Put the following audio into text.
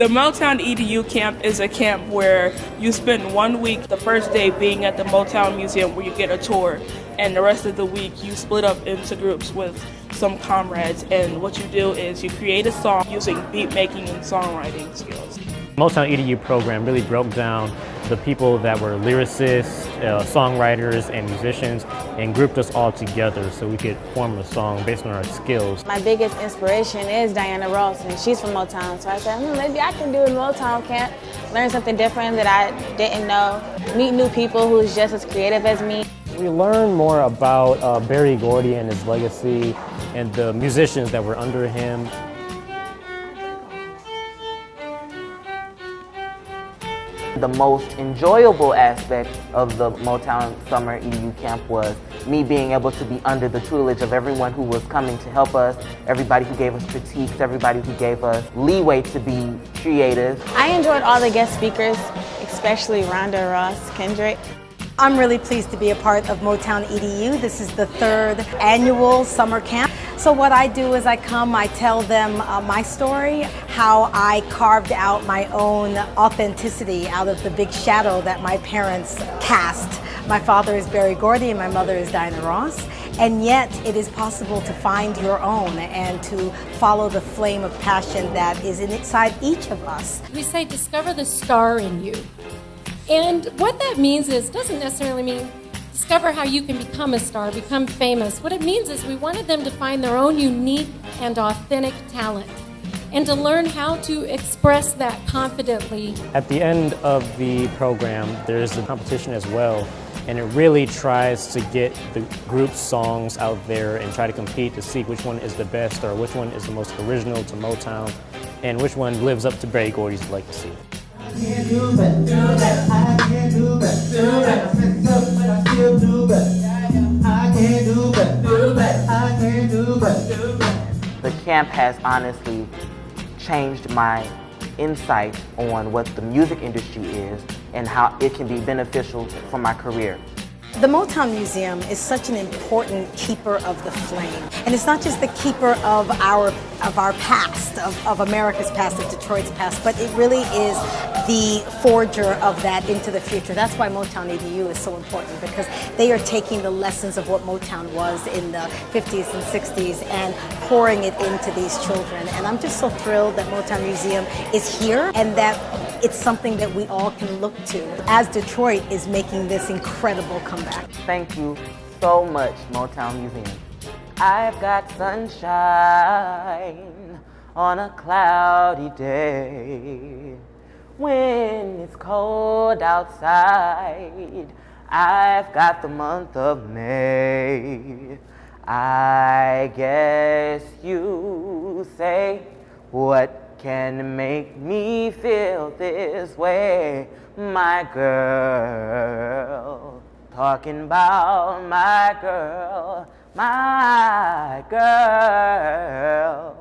The Motown EDU Camp is a camp where you spend 1 week, the first day being at the Motown Museum where you get a tour, and the rest of the week you split up into groups with some comrades, and what you do is you create a song using beat making and songwriting skills. Motown EDU program really broke down the people that were lyricists, songwriters, and musicians, and grouped us all together so we could form a song based on our skills. My biggest inspiration is Rhonda Ross, and she's from Motown, so I said, maybe I can do a Motown camp, learn something different that I didn't know, meet new people who's just as creative as me. We learned more about Berry Gordy and his legacy and the musicians that were under him. The most enjoyable aspect of the Motown Summer EDU Camp was me being able to be under the tutelage of everyone who was coming to help us, everybody who gave us critiques, everybody who gave us leeway to be creative. I enjoyed all the guest speakers, especially Rhonda Ross Kendrick. I'm really pleased to be a part of Motown EDU. This is the 3rd annual summer camp. So what I do is I tell them my story, how I carved out my own authenticity out of the big shadow that my parents cast. My father is Berry Gordy and my mother is Rhonda Ross, and yet it is possible to find your own and to follow the flame of passion that is inside each of us. We say discover the star in you. And what that means is, doesn't necessarily mean discover how you can become a star, become famous. What it means is we wanted them to find their own unique and authentic talent and to learn how to express that confidently. At the end of the program, there's a competition as well, and it really tries to get the group's songs out there and try to compete to see which one is the best or which one is the most original to Motown and which one lives up to Berry Gordy's legacy. I can't do better, I can't do better, I messed up, but I still do better. I can't do better, I can't do better. The camp has honestly changed my insight on what the music industry is and how it can be beneficial for my career. The Motown Museum is such an important keeper of the flame. And it's not just the keeper of our past, of America's past, of Detroit's past, but it really is the forger of that into the future. That's why Motown EDU is so important, because they are taking the lessons of what Motown was in the 50s and 60s and pouring it into these children. And I'm just so thrilled that Motown Museum is here and that it's something that we all can look to as Detroit is making this incredible comeback. Thank you so much, Motown Museum. I've got sunshine on a cloudy day. When it's cold outside, I've got the month of May. I guess you say, what can make me feel this way, my girl? Talking about my girl, my girl.